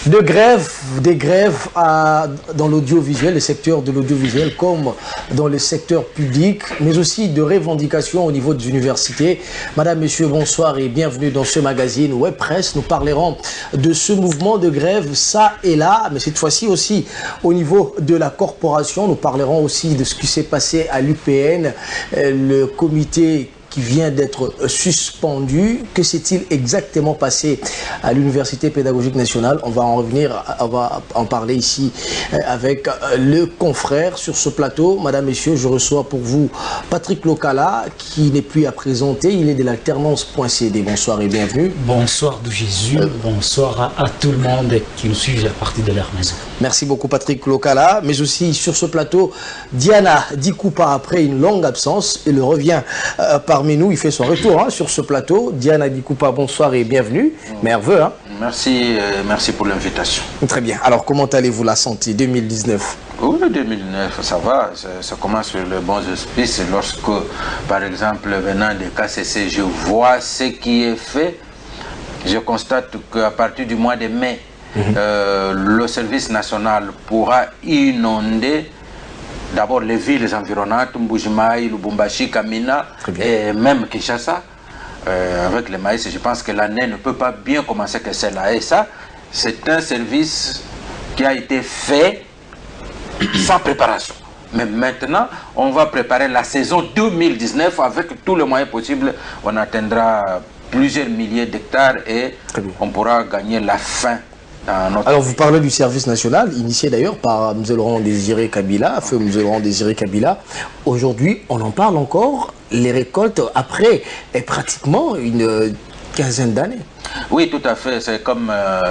Des grèves dans l'audiovisuel, le secteur de l'audiovisuel comme dans le secteur public, mais aussi de revendications au niveau des universités. Madame, Monsieur, bonsoir et bienvenue dans ce magazine Web Presse. Nous parlerons de ce mouvement de grève, ça et là, mais cette fois-ci aussi au niveau de la corporation. Nous parlerons aussi de ce qui s'est passé à l'UPN, le comité qui vient d'être suspendu. Que s'est-il exactement passé à l'Université pédagogique nationale? On va en revenir, on va en parler ici avec le confrère sur ce plateau. Madame, Messieurs, je reçois pour vous Patrick Lokala, qui n'est plus à présenter. Il est de l'alternance.cd. Bonsoir et bienvenue. Bonsoir de Jésus, bonsoir à tout le monde qui nous suit à partir de leur maison. Merci beaucoup Patrick Lokala, mais aussi sur ce plateau, Diana Dikoupa, après une longue absence, elle revient parmi nous, il fait son retour sur ce plateau. Diana Dikoupa, bonsoir et bienvenue. Merveilleux. Merci, merci pour l'invitation. Très bien. Alors, comment allez-vous la santé 2019? Oui, 2009, ça va. Ça commence sur le bon auspice. Lorsque, par exemple, venant des KCC, je vois ce qui est fait. Je constate qu'à partir du mois de mai, le service national pourra inonder d'abord les villes environnantes, Mbujimaï, Lubumbashi, Kamina et même Kinshasa. Avec les maïs, je pense que l'année ne peut pas bien commencer que celle-là. Et ça, c'est un service qui a été fait sans préparation. Mais maintenant, on va préparer la saison 2019 avec tous les moyens possibles. On atteindra plusieurs milliers d'hectares et on pourra gagner la faim. Alors vous parlez du service national, initié d'ailleurs par M. Laurent Désiré Kabila, feu M. Laurent Désiré Kabila. Aujourd'hui, on en parle encore, les récoltes, après pratiquement une quinzaine d'années. Oui, tout à fait. C'est comme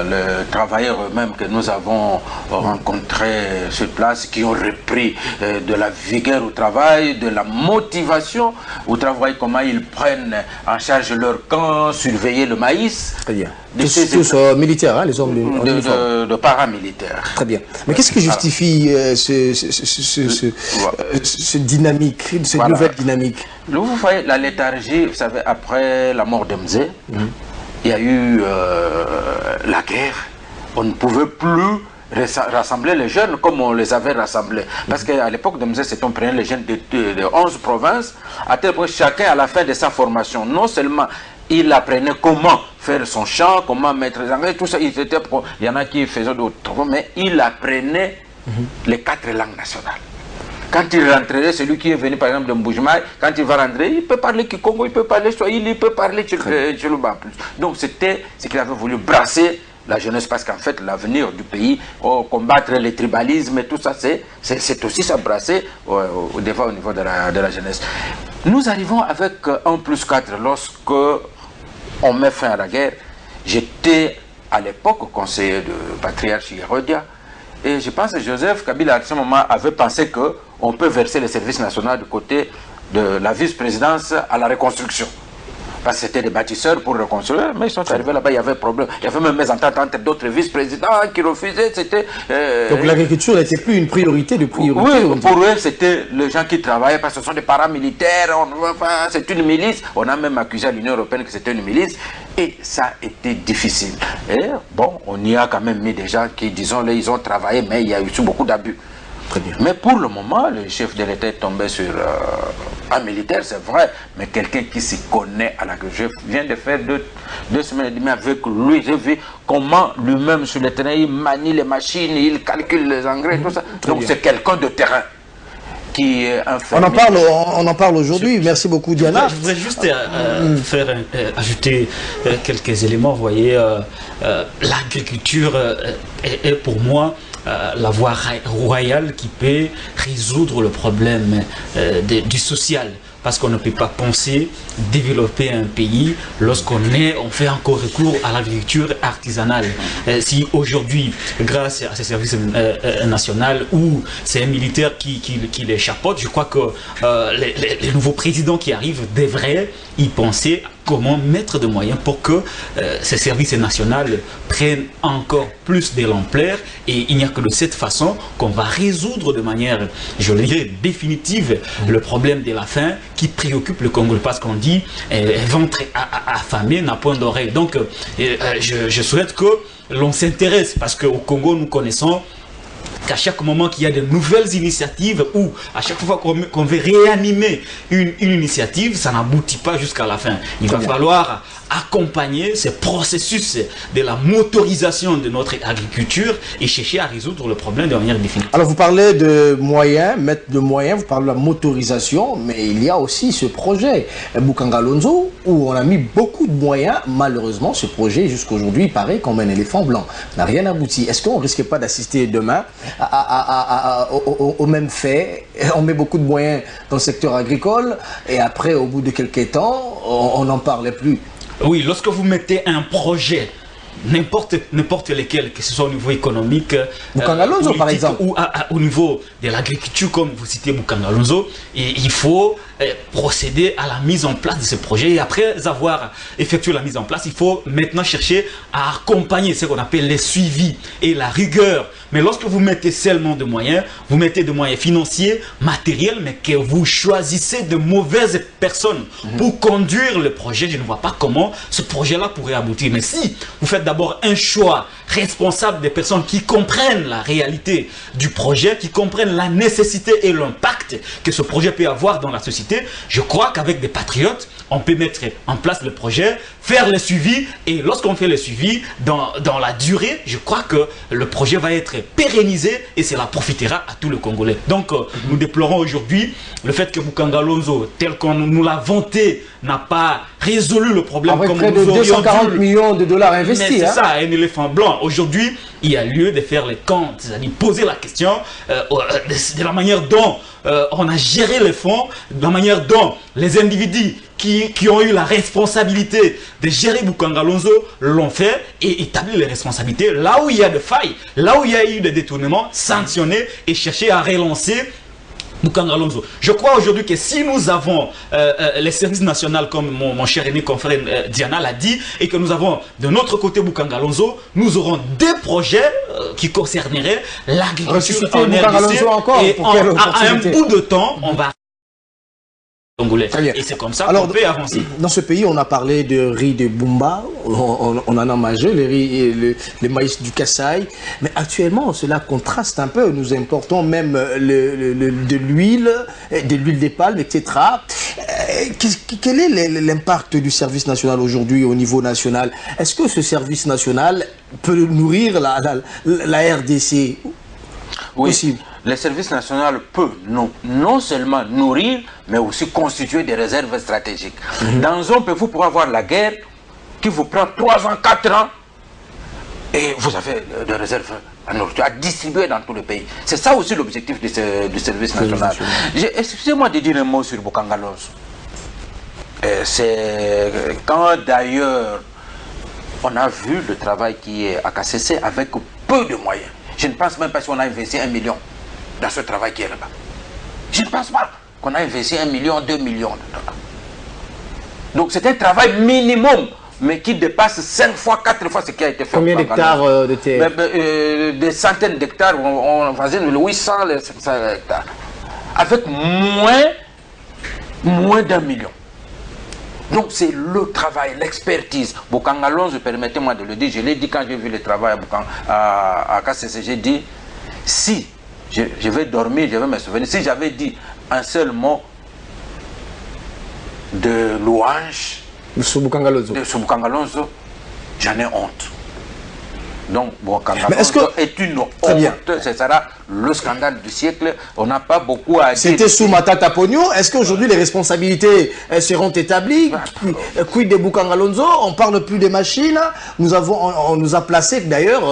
les travailleurs eux-mêmes que nous avons rencontrés sur place, qui ont repris de la vigueur au travail, de la motivation au travail, comment ils prennent en charge leur camp, surveiller le maïs. Très bien. Tous militaires, les hommes de paramilitaires. Très bien. Mais qu'est-ce qui justifie ce dynamique, cette nouvelle dynamique? Vous voyez, la léthargie, vous savez, après la mort de Mzé, il y a eu la guerre. On ne pouvait plus rassembler les jeunes comme on les avait rassemblés. Parce qu'à l'époque de Mzé, on prenait les jeunes de 11 provinces, à tel point que chacun, à la fin de sa formation, non seulement il apprenait comment faire son champ, comment mettre les engrais, tout ça, il y en a qui faisaient d'autres travaux, mais il apprenait les 4 langues nationales. Quand il rentrerait, celui qui est venu par exemple de Mbujimaï, quand il va rentrer, il peut parler Kikongo, il peut parler Swahili, il peut parler Tchoulouba. Donc c'était ce qu'il avait voulu brasser la jeunesse, parce qu'en fait l'avenir du pays, combattre les tribalismes et tout ça, c'est aussi ça, brasser au niveau de la jeunesse. Nous arrivons avec 1+4 lorsque on met fin à la guerre. J'étais à l'époque conseiller de patriarche Hérodia. Et je pense que Joseph Kabila, à ce moment, avait pensé qu'on peut verser le service national du côté de la vice-présidence à la reconstruction. Parce que c'était des bâtisseurs pour reconstruire, mais ils sont arrivés là-bas, il y avait problème. Il y avait même des ententes entre d'autres vice-présidents qui refusaient. Donc l'agriculture n'était plus une priorité de priorité. Oui, pour eux, c'était les gens qui travaillaient, parce que ce sont des paramilitaires, c'est une milice. On a même accusé à l'Union européenne que c'était une milice. Et ça a été difficile. Et bon, on y a quand même mis des gens qui, disons, ils ont travaillé, mais il y a eu beaucoup d'abus. Mais pour le moment, le chef de l'État est tombé sur un militaire, c'est vrai, mais quelqu'un qui s'y connaît à l'agriculture. Je viens de faire deux semaines et demie avec lui. J'ai vu comment lui-même sur le terrain, il manie les machines, il calcule les engrais, tout ça. Donc c'est quelqu'un de terrain. Qui est on en parle aujourd'hui. Merci beaucoup Diana. Je voudrais juste ajouter quelques éléments. Vous voyez, l'agriculture est pour moi la voie royale qui peut résoudre le problème du social. Parce qu'on ne peut pas penser développer un pays lorsqu'on fait encore recours à l'agriculture artisanale. Si aujourd'hui, grâce à ce service national ou c'est un militaire qui les chapeaute, je crois que les nouveaux présidents qui arrivent devraient y penser comment mettre des moyens pour que ces services nationaux prennent encore plus de l'ampleur, et il n'y a que de cette façon qu'on va résoudre de manière, je le dirais, définitive le problème de la faim qui préoccupe le Congo, parce qu'on dit ventre affamé n'a point d'oreille. Donc je souhaite que l'on s'intéresse, parce qu'au Congo nous connaissons qu'à chaque moment qu'il y a de nouvelles initiatives, ou à chaque fois qu'on veut réanimer une initiative, ça n'aboutit pas jusqu'à la fin. Il va falloir accompagner ce processus de la motorisation de notre agriculture et chercher à résoudre le problème de manière définitive. Alors vous parlez de moyens, mettre de moyens, vous parlez de la motorisation, mais il y a aussi ce projet Boukangalonzo où on a mis beaucoup de moyens. Malheureusement, ce projet jusqu'à aujourd'hui paraît comme un éléphant blanc, n'a rien abouti. Est-ce qu'on ne risque pas d'assister demain au même fait? On met beaucoup de moyens dans le secteur agricole et après, au bout de quelques temps, on n'en parlait plus. Oui, lorsque vous mettez un projet, n'importe lequel, que ce soit au niveau économique, Boukangalonzo par exemple, ou au niveau de l'agriculture, comme vous citez Boukangalonzo, il faut procéder à la mise en place de ce projet. Et après avoir effectué la mise en place, il faut maintenant chercher à accompagner ce qu'on appelle les suivis et la rigueur. Mais lorsque vous mettez seulement de moyens, vous mettez de moyens financiers, matériels, mais que vous choisissez de mauvaises personnes pour conduire le projet, je ne vois pas comment ce projet-là pourrait aboutir. Mais si vous faites d'abord un choix responsable des personnes qui comprennent la réalité du projet, qui comprennent la nécessité et l'impact que ce projet peut avoir dans la société, je crois qu'avec des patriotes, on peut mettre en place le projet, faire le suivi, et lorsqu'on fait le suivi, dans la durée, je crois que le projet va être pérennisé et cela profitera à tous les Congolais. Donc, nous déplorons aujourd'hui le fait que Boukangalonzo, tel qu'on nous l'a vanté, n'a pas résolu le problème. Avec près de 240 millions de dollars investis. C'est ça, un éléphant blanc. Aujourd'hui, il y a lieu de faire les comptes, c'est-à-dire poser la question de la manière dont on a géré les fonds, de la manière dont les individus qui ont eu la responsabilité de gérer Boukangalonzo l'ont fait, et établir les responsabilités là où il y a de failles, là où il y a eu des détournements, sanctionner et chercher à relancer Boukangalonzo. Je crois aujourd'hui que si nous avons les services nationaux, comme mon cher aîné confrère Diana l'a dit, et que nous avons de notre côté Boukangalonzo, nous aurons des projets qui concerneraient l'agriculture en RDC, et à un bout de temps, on va Congolais. Et c'est comme ça qu'on peut avancer. Dans ce pays, on a parlé de riz de Bumba, on en a mangé, le maïs du Kassai, mais actuellement, cela contraste un peu. Nous importons même de l'huile des palmes, etc. Quel est l'impact du service national aujourd'hui au niveau national? Est-ce que ce service national peut nourrir la RDC? Oui. Possible. Le service national peut non seulement nourrir, mais aussi constituer des réserves stratégiques. Dans un pays, vous pourrez avoir la guerre qui vous prend 3 ans, 4 ans, et vous avez des réserves à nourriture à distribuer dans tout le pays. C'est ça aussi l'objectif du service national. Excusez-moi de dire un mot sur Boukangalonzo. C'est quand d'ailleurs on a vu le travail qui est à KCC avec peu de moyens. Je ne pense même pas qu'on a investi 1 million dans ce travail qui est là-bas. Je ne pense pas qu'on a investi 1 million, 2 millions de dollars. Donc c'est un travail minimum, mais qui dépasse 5 fois, 4 fois ce qui a été fait. Combien d'hectares de terre? Des centaines d'hectares, on faisait 800, 500 hectares. Avec moins d'1 million. Donc c'est le travail, l'expertise. Boukangalonzo, permettez-moi de le dire, je l'ai dit quand j'ai vu le travail à KCC, j'ai dit, si je vais dormir, je vais me souvenir, si j'avais dit un seul mot de louange de Boukangalonzo, j'en ai honte. Donc Boukangalonzo est une honte, ce sera le scandale du siècle, on n'a pas beaucoup à dire. C'était sous Matata Pogno. Est-ce qu'aujourd'hui les responsabilités seront établies? Quid de Boukangalonzo? On ne parle plus des machines. On nous a placé d'ailleurs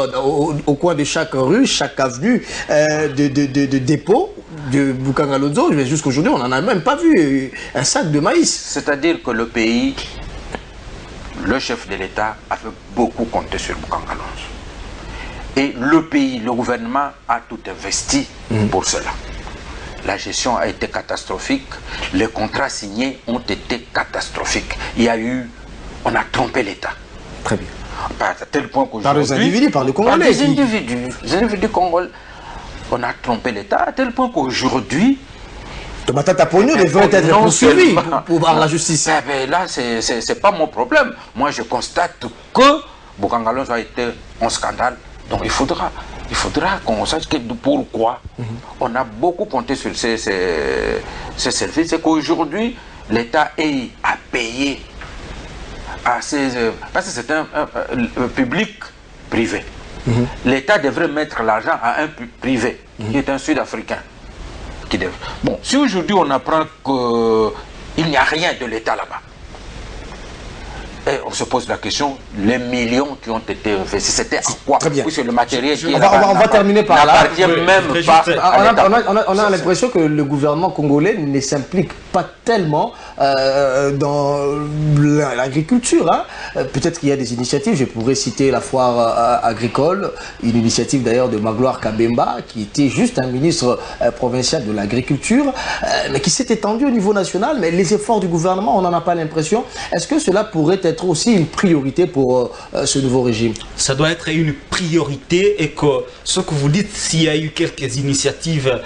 au coin de chaque rue, chaque avenue de dépôt de Boukangalonzo, mais jusqu'aujourd'hui on n'en a même pas vu un sac de maïs. C'est-à-dire que le pays, le chef de l'État a fait beaucoup compter sur Boukangalonzo. Et le pays, le gouvernement a tout investi pour cela. La gestion a été catastrophique, les contrats signés ont été catastrophiques. Il y a eu on a trompé l'État. Très bien. À tel point qu'aujourd'hui... Par les individus, par les Congolais. Par les individus congolais. On a trompé l'État à tel point qu'aujourd'hui... Tomatata Pogno devrait être poursuivi par la justice. Eh ben là, c'est pas mon problème. Moi, je constate que Bokangalonzo a été un scandale. Donc, il faudra qu'on sache pourquoi on a beaucoup compté sur ces services. C'est qu'aujourd'hui, l'État a payé parce que c'est un public privé. L'État devrait mettre l'argent à un privé qui est un Sud-Africain. Bon, si aujourd'hui on apprend qu'il n'y a rien de l'État là-bas, et on se pose la question, les millions qui ont été investis, c'était en quoi? Très bien. Puisque le matériel qui est on va terminer par là. On a l'impression que le gouvernement congolais ne s'implique pas tellement dans l'agriculture. Hein. Peut-être qu'il y a des initiatives, je pourrais citer la foire agricole, une initiative d'ailleurs de Magloire Kabemba, qui était juste un ministre provincial de l'agriculture, mais qui s'est étendu au niveau national. Mais les efforts du gouvernement, on n'en a pas l'impression. Est-ce que cela pourrait être aussi une priorité pour ce nouveau régime? Ça doit être une priorité, et que ce que vous dites, s'il y a eu quelques initiatives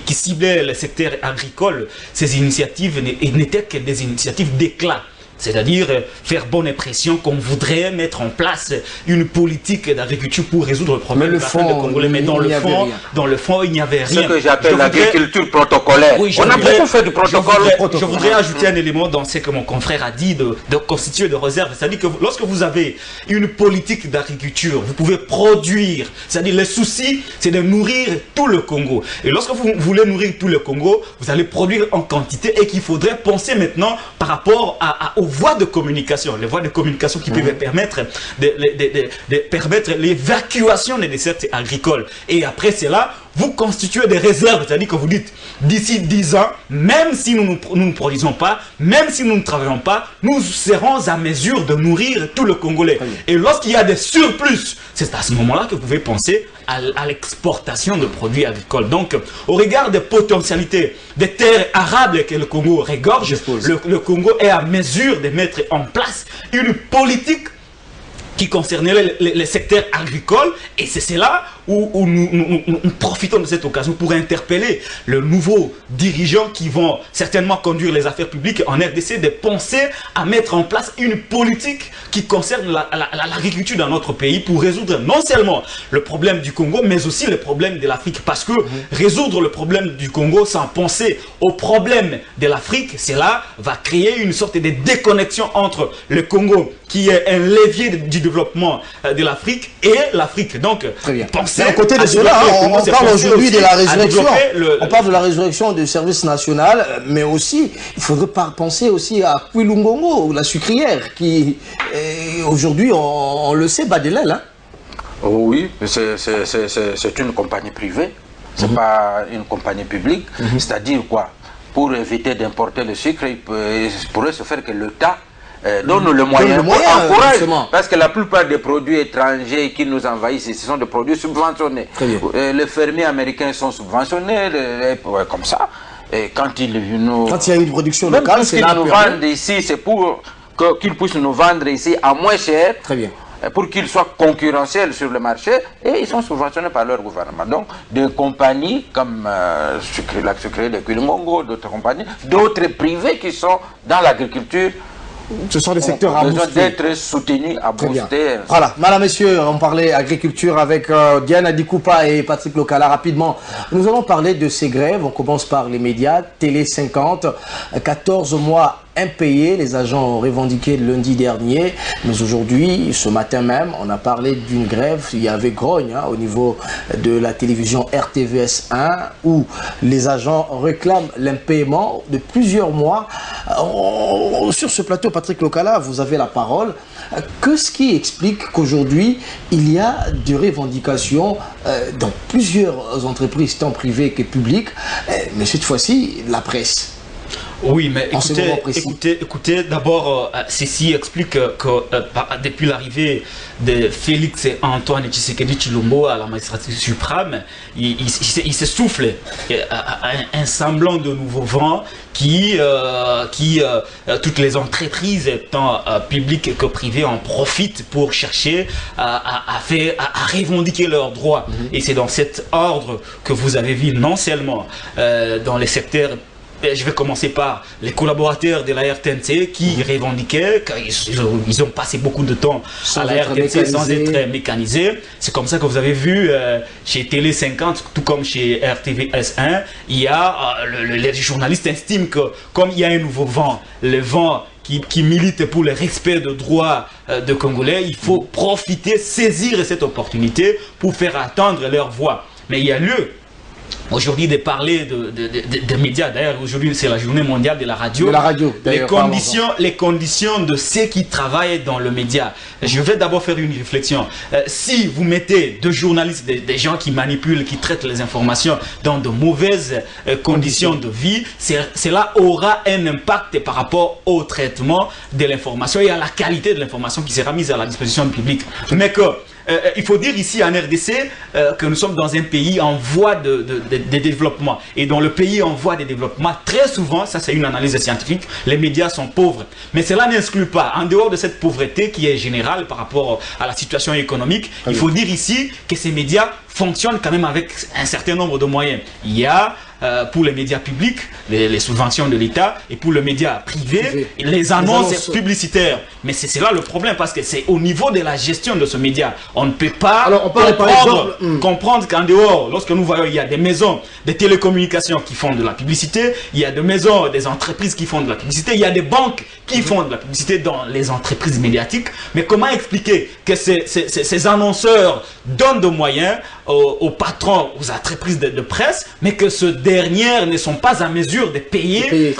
qui ciblaient le secteur agricole, ces initiatives n'étaient que des initiatives d'éclat. C'est-à-dire faire bonne impression qu'on voudrait mettre en place une politique d'agriculture pour résoudre le problème de Congolais. Mais dans le fond, il n'y avait rien. Ce que j'appelle l'agriculture protocolaire. Oui, on a beaucoup fait du protocole. Je voudrais ajouter un élément dans ce que mon confrère a dit de constituer de réserve. C'est-à-dire que lorsque vous avez une politique d'agriculture, vous pouvez produire. C'est-à-dire le souci, c'est de nourrir tout le Congo. Et lorsque vous voulez nourrir tout le Congo, vous allez produire en quantité, et qu'il faudrait penser maintenant par rapport aux voies de communication, les voies de communication qui peuvent permettre l'évacuation des desserts agricoles. Et après cela, vous constituez des réserves, c'est-à-dire que vous dites, d'ici 10 ans, même si nous ne produisons pas, même si nous ne travaillons pas, nous serons à mesure de nourrir tout le Congolais. Et lorsqu'il y a des surplus, c'est à ce moment-là que vous pouvez penser à l'exportation de produits agricoles. Donc, au regard des potentialités des terres arables que le Congo regorge, le Congo est à mesure de mettre en place une politique qui concernerait les secteurs agricoles, et c'est cela où nous profitons de cette occasion pour interpeller le nouveau dirigeant qui vont certainement conduire les affaires publiques en RDC, de penser à mettre en place une politique qui concerne l'agriculture dans notre pays pour résoudre non seulement le problème du Congo, mais aussi le problème de l'Afrique. Parce que résoudre le problème du Congo sans penser au problème de l'Afrique, cela va créer une sorte de déconnexion entre le Congo, qui est un levier du développement de l'Afrique, et l'Afrique. Donc, à côté de cela, on parle aujourd'hui de la résurrection. On parle de la résurrection du service national, mais aussi, il faudrait penser aussi à Kwilungongo, la sucrière, qui aujourd'hui, on le sait, bat de l'aile. Hein. Oui, c'est une compagnie privée, c'est pas une compagnie publique. C'est-à-dire quoi? Pour éviter d'importer le sucre, il pourrait se faire que l'État donne le moyen, encourage, parce que la plupart des produits étrangers qui nous envahissent, ce sont des produits subventionnés. Les fermiers américains sont subventionnés, comme ça. Et quand il y a une production locale, c'est là. Nous vendent ici, c'est pour qu'ils puissent nous vendre ici à moins cher. Très bien. Pour qu'ils soient concurrentiels sur le marché, et ils sont subventionnés par leur gouvernement. Donc, des compagnies comme la sucrière de Kwilungongo, d'autres compagnies, d'autres privés qui sont dans l'agriculture, ce sont des secteurs à booster. D'être soutenus, à booster. Voilà, madame, messieurs, on parlait agriculture avec Diana Dikoupa et Patrick Lokala. Rapidement, nous allons parler de ces grèves. On commence par les médias. Télé 50, 14 mois impayés. Les agents ont revendiqué lundi dernier. Mais aujourd'hui, ce matin même, on a parlé d'une grève. Il y avait grogne au niveau de la télévision RTVS 1, où les agents réclament l'impaiement de plusieurs mois. Sur ce plateau, Patrick Lokala, vous avez la parole. Qu'est-ce qui explique qu'aujourd'hui, il y a des revendications dans plusieurs entreprises, tant privées que publiques, mais cette fois-ci, la presse? Oui, mais écoutez, d'abord, ceci explique que depuis l'arrivée de Félix et Antoine Tshisekedi Tshilombo à la magistrature suprême, il se souffle un semblant de nouveau vent qui toutes les entreprises, tant publiques que privées, en profitent pour chercher à revendiquer leurs droits. Et c'est dans cet ordre que vous avez vu non seulement dans les secteurs. Je vais commencer par les collaborateurs de la RTNC qui revendiquaient, ils ont passé beaucoup de temps à la RTNC sans être mécanisés. C'est comme ça que vous avez vu chez Télé 50, tout comme chez RTVS1, il y a, les journalistes estiment que comme il y a un nouveau vent, le vent qui milite pour le respect de droits de Congolais, il faut profiter, saisir cette opportunité pour faire entendre leur voix. Mais il y a lieu aujourd'hui de parler de médias. D'ailleurs, aujourd'hui, c'est la journée mondiale de la radio. Les conditions de ceux qui travaillent dans le média. Je vais d'abord faire une réflexion. Si vous mettez deux journalistes, des gens qui manipulent, qui traitent les informations dans de mauvaises conditions de vie, cela aura un impact par rapport au traitement de l'information et à la qualité de l'information qui sera mise à la disposition du public. Mais que il faut dire ici en RDC que nous sommes dans un pays en voie de développement. Et dans le pays en voie de développement, très souvent, ça c'est une analyse scientifique, les médias sont pauvres. Mais cela n'exclut pas, en dehors de cette pauvreté qui est générale par rapport à la situation économique, il faut dire ici que ces médias fonctionnent quand même avec un certain nombre de moyens. Il y a pour les médias publics, les subventions de l'État, et pour le média privé, les annonces publicitaires. Mais c'est là le problème, parce que c'est au niveau de la gestion de ce média. On ne peut pas comprendre qu'en dehors, lorsque nous voyons, il y a des maisons de télécommunications qui font de la publicité, il y a des maisons, des entreprises qui font de la publicité, il y a des banques qui font de la publicité dans les entreprises médiatiques. Mais comment expliquer que ces annonceurs donnent des moyens aux patrons, aux entreprises de presse, mais que ce dernières ne sont pas en mesure de payer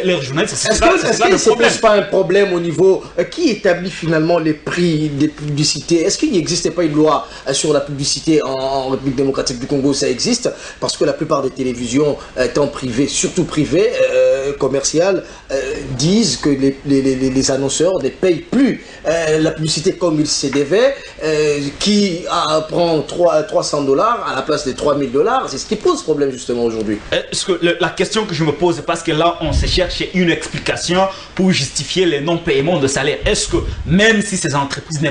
leurs journalistes? Est-ce que ce n'est pas un problème au niveau... qui établit finalement les prix des publicités? Est-ce qu'il n'existait pas une loi sur la publicité en République démocratique du Congo? Ça existe, parce que la plupart des télévisions, étant privées, surtout privées, commerciales, disent que les annonceurs ne payent plus la publicité comme il se devait, qui prend 300 $ à la place des 3000 $. C'est ce qui pose problème justement aujourd'hui. La question que je me pose, parce que là on se cherche une explication pour justifier les non-paiements de salaire. Est-ce que même si ces entreprises ne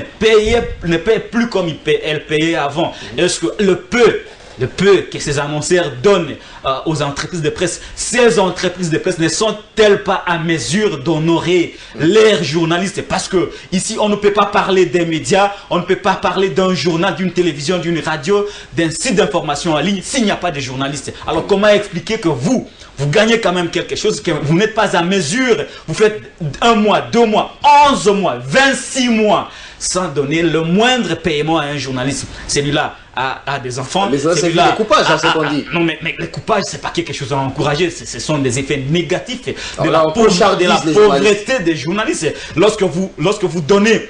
paient plus comme elles payaient avant, est-ce que le peu que ces annonceurs donnent aux entreprises de presse, ces entreprises de presse ne sont-elles pas à mesure d'honorer leurs journalistes? Parce que ici, on ne peut pas parler des médias, on ne peut pas parler d'un journal, d'une télévision, d'une radio, d'un site d'information en ligne s'il n'y a pas de journalistes. Alors comment expliquer que vous gagnez quand même quelque chose, que vous n'êtes pas à mesure, vous faites 1 mois, 2 mois, 11 mois, 26 mois sans donner le moindre paiement à un journaliste? Celui-là a des enfants. Mais c'est le coupage, c'est ce qu'on dit. Non, mais le coupage, c'est pas quelque chose à encourager. Ce sont des effets négatifs de la pauvreté des journalistes. Lorsque vous donnez,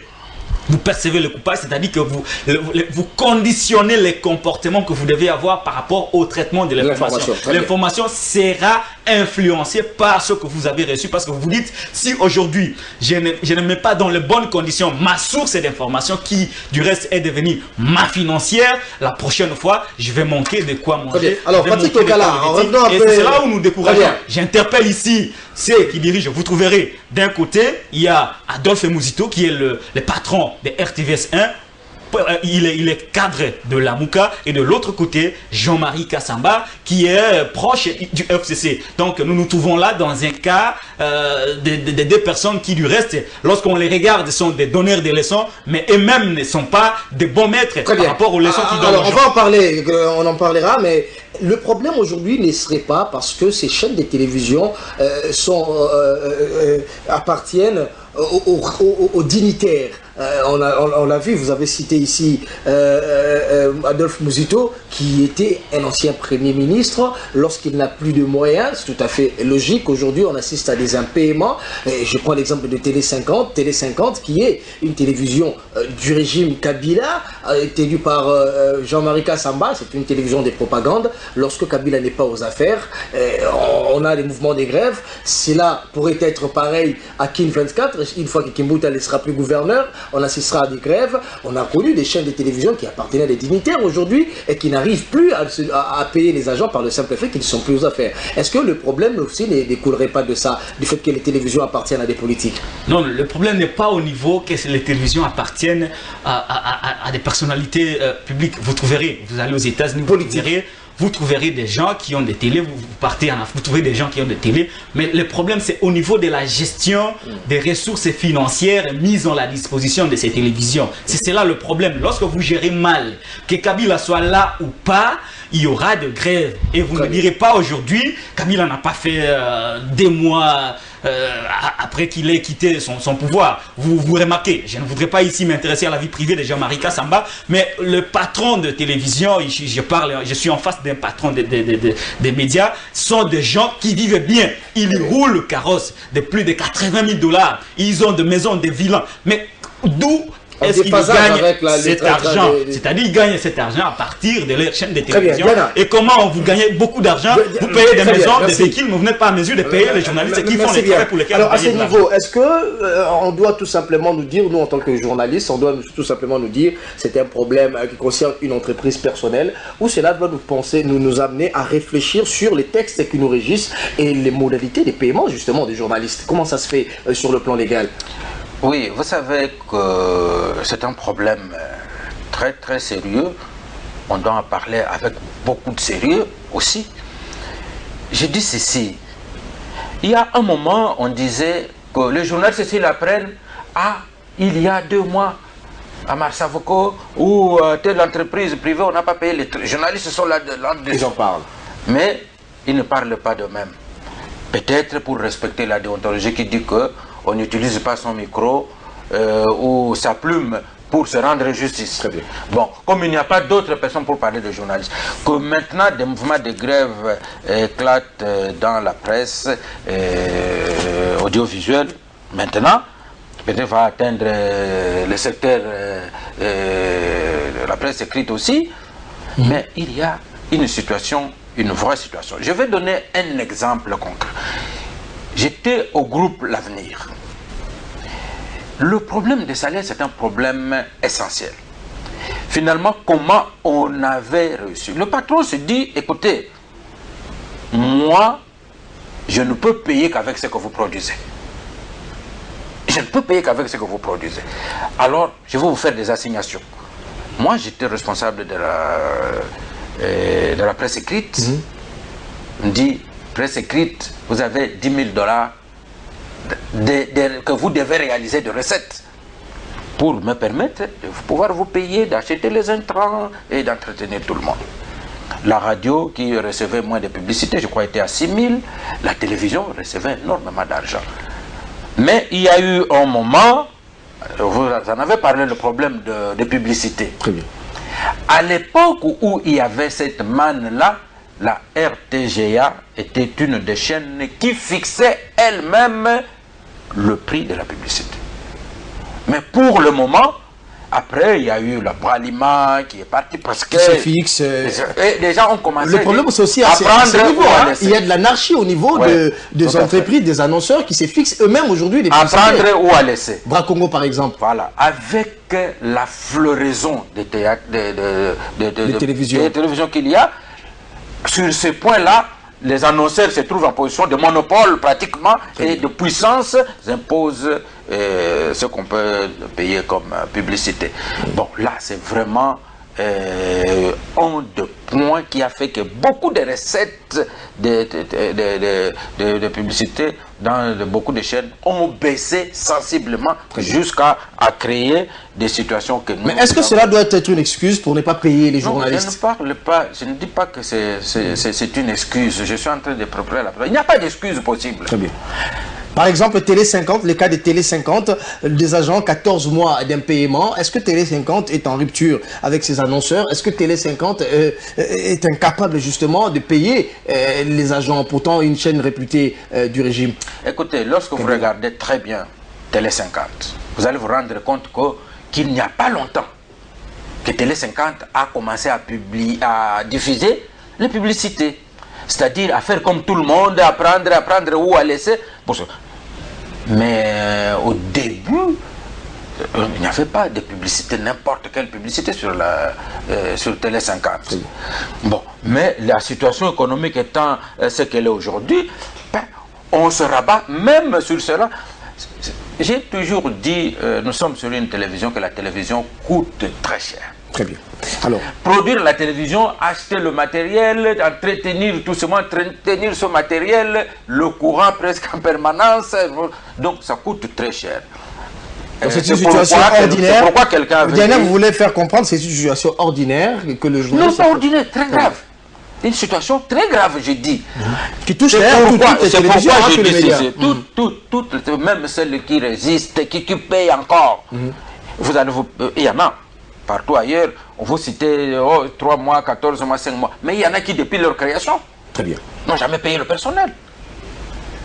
vous percevez le coupage, c'est-à-dire que vous conditionnez les comportements que vous devez avoir par rapport au traitement de l'information. L'information sera influencée par ce que vous avez reçu, parce que vous vous dites, si aujourd'hui je ne mets pas dans les bonnes conditions ma source d'information, qui du reste est devenue ma financière, la prochaine fois je vais manquer de quoi manger. Alors Patrick Tokala, revenons un peu. C'est là où nous décourageons. J'interpelle ici ceux qui dirigent. Vous trouverez d'un côté, il y a Adolphe Mouzito qui est le patron de RTVS1, il est cadre de la Mouka, et de l'autre côté, Jean-Marie Kassamba qui est proche du FCC. Donc nous nous trouvons là dans un cas de deux personnes qui du reste, lorsqu'on les regarde, sont des donneurs de leçons, mais eux-mêmes ne sont pas des bons maîtres par rapport aux leçons qu'ils donnent. Alors on va en parler, on en parlera, mais le problème aujourd'hui ne serait pas parce que ces chaînes de télévision appartiennent aux dignitaires, on l'a vu, vous avez cité ici Adolphe Mouzito, qui était un ancien Premier ministre. Lorsqu'il n'a plus de moyens, c'est tout à fait logique. Aujourd'hui, on assiste à des impaiements. Et je prends l'exemple de Télé 50. Télé 50, qui est une télévision du régime Kabila, tenue par Jean-Marie Kassamba. C'est une télévision des propagandes. Lorsque Kabila n'est pas aux affaires, on a les mouvements des grèves. Cela pourrait être pareil à Kin 24. Une fois que Kimbuta ne sera plus gouverneur, on assistera à des grèves. On a connu des chaînes de télévision qui appartenaient à des dignitaires aujourd'hui et qui n'arrivent plus à payer les agents par le simple fait qu'ils ne sont plus aux affaires. Est-ce que le problème aussi ne découlerait pas de ça, du fait que les télévisions appartiennent à des politiques? Non, le problème n'est pas au niveau que les télévisions appartiennent à des personnalités publiques. Vous trouverez, vous allez aux États-Unis, vous trouverez des gens qui ont des télés, vous trouvez des gens qui ont des télés, mais le problème c'est au niveau de la gestion des ressources financières mises à la disposition de ces télévisions. C'est cela le problème. Lorsque vous gérez mal, que Kabila soit là ou pas, il y aura de grèves. Et vous ne direz pas aujourd'hui, Kabila n'a pas fait des mois après qu'il ait quitté son pouvoir. Vous remarquez, je ne voudrais pas ici m'intéresser à la vie privée de Jean-Marie Kassamba, mais le patron de télévision, je suis en face d'un patron des médias, sont des gens qui vivent bien. Ils roulent le carrosse de plus de 80 000 $. Ils ont des maisons, des villas. Mais d'où est-ce qu'ils gagnent cet argent? C'est-à-dire qu'ils gagnent cet argent à partir de leur chaîne de télévision. Et comment vous gagnez beaucoup d'argent? Vous payez des maisons, des véhicules, mais vous n'êtes pas en mesure de payer les journalistes qui font les travaux pour lesquels vous payez. Alors à ce niveau, est-ce qu'on doit tout simplement nous dire, nous en tant que journalistes, on doit tout simplement nous dire c'est un problème qui concerne une entreprise personnelle, ou cela doit nous amener à réfléchir sur les textes qui nous régissent et les modalités des paiements justement des journalistes? Comment ça se fait sur le plan légal? Oui, vous savez que c'est un problème très très sérieux. On doit en parler avec beaucoup de sérieux aussi. Je dis ceci. Il y a un moment, on disait que les journalistes, s'ils apprennent, il y a 2 mois, à Marsavoko, ou telle entreprise privée, on n'a pas payé les journalistes sont là. Ils en parlent. Mais ils ne parlent pas d'eux-mêmes. Peut-être pour respecter la déontologie qui dit que on n'utilise pas son micro ou sa plume pour se rendre justice. Très bien. Bon, comme il n'y a pas d'autres personnes pour parler de journalistes, que maintenant des mouvements de grève éclatent dans la presse audiovisuelle, maintenant, peut-être va atteindre le secteur de la presse écrite aussi, mais il y a une situation, une vraie situation. Je vais donner un exemple concret. J'étais au groupe L'Avenir. Le problème des salaires, c'est un problème essentiel. Finalement, comment on avait réussi? Le patron se dit, écoutez, moi, je ne peux payer qu'avec ce que vous produisez. Je ne peux payer qu'avec ce que vous produisez. Alors, je vais vous faire des assignations. Moi, j'étais responsable de la presse écrite. On me dit, presse écrite, vous avez 10 000 $ que vous devez réaliser de recettes pour me permettre de pouvoir vous payer, d'acheter les intrants et d'entretenir tout le monde. La radio qui recevait moins de publicité, je crois, était à 6 000. La télévision recevait énormément d'argent. Mais il y a eu un moment, vous en avez parlé, le problème de publicité. Très bien. À l'époque où il y avait cette manne-là, la RTGA était une des chaînes qui fixait elle-même le prix de la publicité. Mais pour le moment, après, il y a eu la Bralima qui est partie parce que... C'est fixe. Et les gens ont commencé... Le problème, c'est aussi à ce niveau. Il y a de l'anarchie au niveau des entreprises, des annonceurs qui se fixent eux-mêmes aujourd'hui. À prendre ou à laisser. Bracongo, par exemple. Voilà. Avec la floraison des théâtres, des télévisions qu'il y a, sur ce point-là, les annonceurs se trouvent en position de monopole pratiquement et de puissance imposent ce qu'on peut payer comme publicité. Bon, là, c'est vraiment un des points qui a fait que beaucoup de recettes de publicité dans beaucoup de chaînes ont baissé sensiblement jusqu'à créer des situations que nous... Mais est-ce que cela doit être une excuse pour ne pas payer les journalistes? Je ne parle pas, je ne dis pas que c'est une excuse. Je suis en train de préparer la... Il n'y a pas d'excuse possible. Très bien. Par exemple, Télé 50, le cas de Télé 50, des agents 14 mois d'impayement. Est-ce que Télé 50 est en rupture avec ses annonceurs? Est-ce que Télé 50 est incapable justement de payer les agents, pourtant une chaîne réputée du régime? Écoutez, lorsque vous regardez très bien Télé 50, vous allez vous rendre compte qu'il n'y a pas longtemps que Télé 50 a commencé à diffuser les publicités. C'est-à-dire à faire comme tout le monde, à prendre ou à laisser. Mais au début, il n'y avait pas de publicité, n'importe quelle publicité sur Télé 50. Bon, mais la situation économique étant ce qu'elle est aujourd'hui, ben, on se rabat même sur cela. J'ai toujours dit, nous sommes sur une télévision, que la télévision coûte très cher. Très bien. Alors, produire la télévision, acheter le matériel, entretenir tout ce monde, entretenir ce matériel, le courant presque en permanence, donc ça coûte très cher. C'est une situation ordinaire. C'est pourquoi quelqu'un avait dit... Vous voulez faire comprendre c'est une situation ordinaire que le journaliste... Non, pas ordinaire, très grave. Une situation très grave, je dis. Qui touche toutes les télévisions, tous les médias. Toutes, même celles qui résistent, qui payent encore. Vous allez il y en a. Partout ailleurs, on vous citer 3 mois, 14 mois, 5 mois. Mais il y en a qui, depuis leur création, n'ont jamais payé le personnel.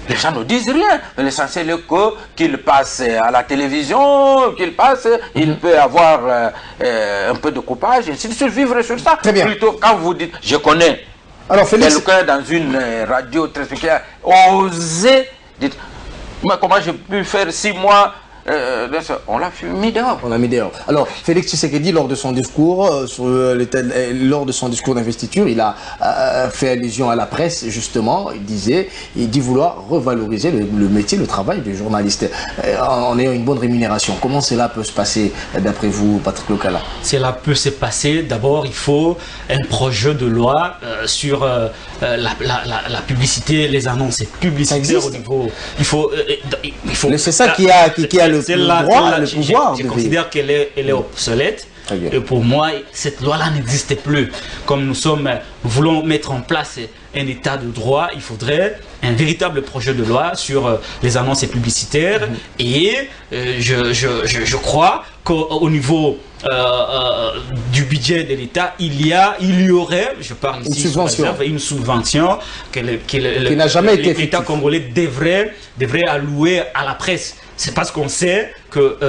Les gens ne disent rien. L'essentiel est qu'ils passent à la télévision, il peut avoir un peu de coupage, et ainsi de suite, vivre sur ça. Très bien. Plutôt, quand vous dites, je connais quelqu'un dans une radio très spéciale, oser, dites, mais comment j'ai pu faire 6 mois on l'a mis dehors. On l'a mis dehors. Alors, Félix Tshisekedi, lors de son discours, lors de son discours d'investiture, il a fait allusion à la presse, justement. Il dit vouloir revaloriser le métier, le travail du journaliste en ayant une bonne rémunération. Comment cela peut se passer, d'après vous, Patrick Lokala? Cela peut se passer. D'abord, il faut un projet de loi sur la publicité, les annonces publicitaires au niveau. Il faut. C'est ça qui a le pouvoir. Je considère qu'elle est obsolète. Et pour moi, cette loi-là n'existe plus. Comme nous voulons mettre en place un état de droit, il faudrait un véritable projet de loi sur les annonces publicitaires. Et je crois qu'au niveau du budget de l'État, il y aurait, je parle ici une subvention qui n'a jamais été l'État congolais devrait allouer à la presse. C'est parce qu'on sait que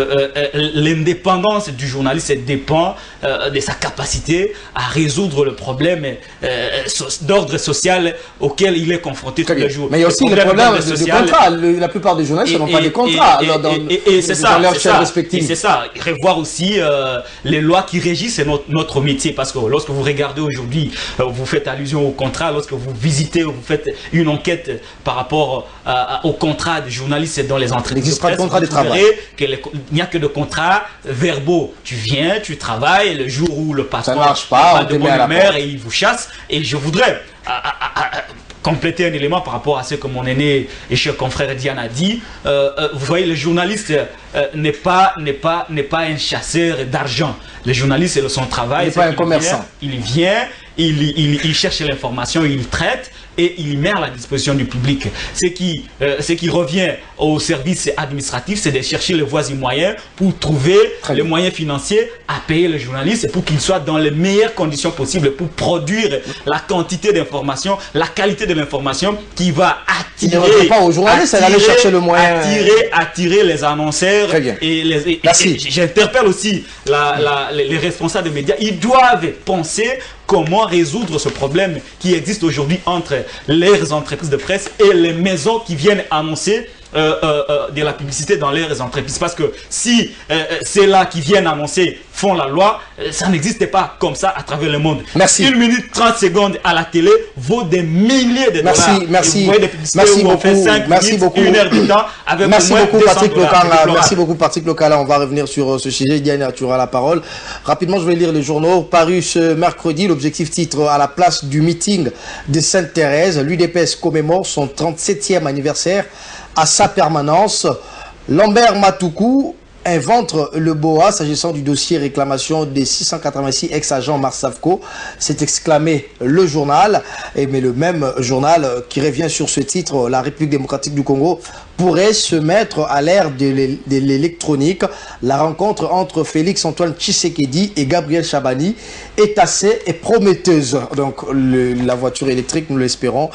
l'indépendance du journaliste dépend de sa capacité à résoudre le problème d'ordre social auquel il est confronté tous les jours. Mais il y a aussi le problème de contrat. La plupart des journalistes n'ont pas de contrat dans leur chaîne respective. C'est ça. Revoir aussi les lois qui régissent notre métier. Parce que lorsque vous regardez aujourd'hui, vous faites allusion au contrat, lorsque vous visitez, vous faites une enquête par rapport au contrat des journalistes dans les entreprises. Contrat de travail. Il n'y a que de contrats verbaux. Tu viens, tu travailles, le jour où le patron ça marche pas, de bonne humeur et il vous chasse. Et je voudrais compléter un élément par rapport à ce que mon aîné et cher confrère Diane a dit. Vous voyez, le journaliste n'est pas un chasseur d'argent. Le journaliste, c'est son travail. Il n'est pas un commerçant. Il vient, il cherche l'information, il traite et il met à la disposition du public. Ce qui revient au service administratif, c'est de chercher les voies et moyens pour trouver les moyens financiers à payer le journaliste pour qu'il soit dans les meilleures conditions possibles pour produire la quantité d'informations, la qualité de l'information qui va attirer, pas aux journalistes, aller chercher le moyen. attirer les annonceurs. Très bien. Et j'interpelle aussi les responsables des médias. Ils doivent penser comment résoudre ce problème qui existe aujourd'hui entre les entreprises de presse et les maisons qui viennent annoncer de la publicité dans les entreprises. Parce que si ceux-là qui viennent annoncer font la loi, ça n'existe pas comme ça à travers le monde. Merci. 1 minute 30 secondes à la télé vaut des milliers de dollars. Merci. Et vous voyez des publicités où on fait 5 minutes, 1 heure de temps avec merci au moins beaucoup, 200 Patrick dollars. Lokala. Merci beaucoup, Patrick Lokala. On va revenir sur ce sujet. Diane, tu auras la parole. Rapidement, je vais lire les journaux parus ce mercredi. L'objectif titre à la place du meeting de Sainte-Thérèse. L'UDPS commémore son 37e anniversaire à sa permanence. Lambert Matoukou invente le BOA s'agissant du dossier réclamation des 686 ex-agents Marsavco. C'est exclamé le journal, mais le même journal qui revient sur ce titre, la République démocratique du Congo pourrait se mettre à l'ère de l'électronique. La rencontre entre Félix-Antoine Tshisekedi et Gabriel Chabani est assez prometteuse. Donc la voiture électrique, nous l'espérons,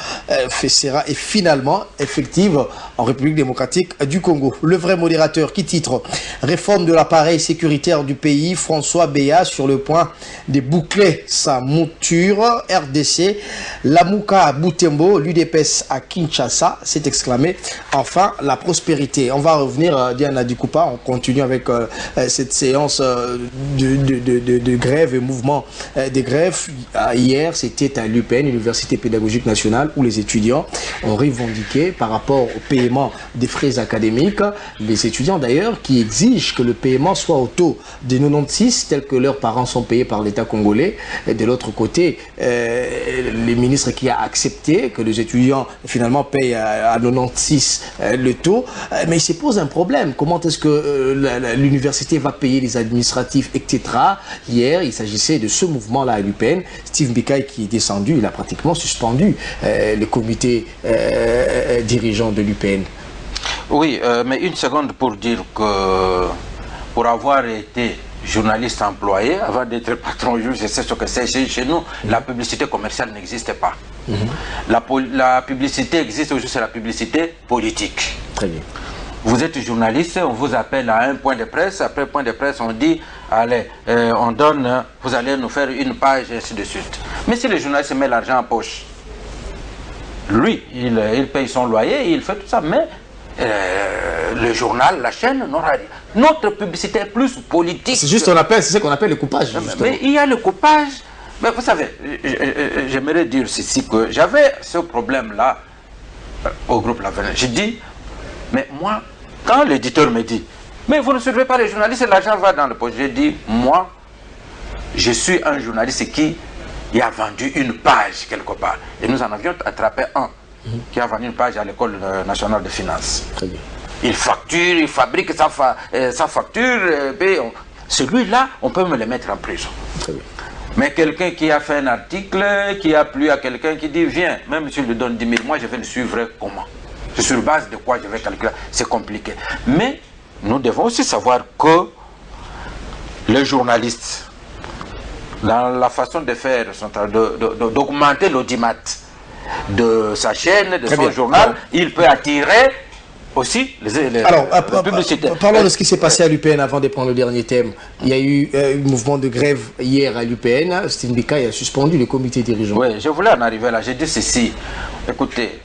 sera finalement effective en République démocratique du Congo. Le vrai modérateur qui titre « Réforme de l'appareil sécuritaire du pays », François Béat sur le point de boucler sa monture. RDC, Lamouka à Butembo, l'UDPS à Kinshasa, s'est exclamé « Enfin, la prospérité ». On va revenir, Diana Dikoupa, on continue avec cette séance de grève et mouvement des grèves. Hier, c'était à l'UPN, Université pédagogique nationale, où les étudiants ont revendiqué par rapport au paiement des frais académiques. Les étudiants d'ailleurs qui exigent que le paiement soit au taux de 96, tel que leurs parents sont payés par l'État congolais. Et de l'autre côté, les ministres qui a accepté que les étudiants finalement payent à 96 le taux. Mais il se pose un problème. Comment est-ce que l'université va payer les administratifs, etc. Hier, il s'agissait de ce mouvement-là à l'UPN. Steve Mbika qui est descendu, il a pratiquement suspendu le comité dirigeant de l'UPN. Oui, mais une seconde pour dire que pour avoir été journaliste employé, avant d'être patron juge, je sais ce que c'est. Chez nous, la publicité commerciale n'existe pas. La publicité existe aujourd'hui, c'est la publicité politique. Très bien. Vous êtes journaliste, on vous appelle à un point de presse, après point de presse, on dit, allez, on donne, vous allez nous faire une page, et ainsi de suite. Mais si le journaliste met l'argent en poche, lui, il paye son loyer, il fait tout ça, mais le journal, la chaîne n'aura rien. Notre publicité est plus politique. C'est juste c'est ce qu'on appelle le coupage. Mais il y a le coupage. Mais vous savez, j'aimerais dire ceci, que j'avais ce problème-là au groupe L'Avenir. J'ai dit, mais moi, quand l'éditeur me dit, mais vous ne suivez pas les journalistes, l'argent va dans le poche. J'ai dit, moi, je suis un journaliste qui a vendu une page quelque part. Et nous en avions attrapé un qui a vendu une page à l'École nationale de finances. Très bien. Il facture, il fabrique sa facture. Celui-là, on peut me le mettre en prison. Très bien. Mais quelqu'un qui a fait un article, qui a plu à quelqu'un qui dit, viens, même si je lui donne 10 000, moi je vais le suivre comment? Sur base de quoi je vais calculer? C'est compliqué. Mais nous devons aussi savoir que les journalistes, dans la façon de faire, d'augmenter l'audimat de sa chaîne, de son journal, il peut attirer aussi les publicités. Parlons de ce qui s'est passé à l'UPN avant de prendre le dernier thème. Il y a eu un mouvement de grève hier à l'UPN. Steve Mbika a suspendu le comité dirigeant. Oui, je voulais en arriver là. J'ai dit ceci. Écoutez,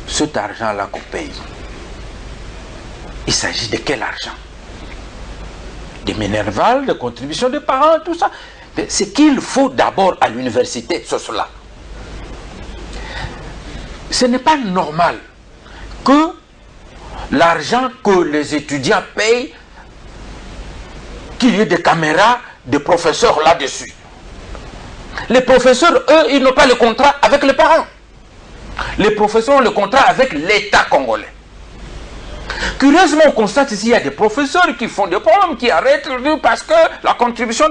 cet argent-là qu'on paye, il s'agit de quel argent? Des minervales, des contributions des parents, tout ça. Ce qu'il faut d'abord à l'université, c'est cela. Ce n'est pas normal que l'argent que les étudiants payent, qu'il y ait des caméras, des professeurs là-dessus. Les professeurs, eux, ils n'ont pas le contrat avec les parents. Les professeurs ont le contrat avec l'État congolais. Curieusement, on constate ici, il y a des professeurs qui font des problèmes, qui arrêtent parce que la contribution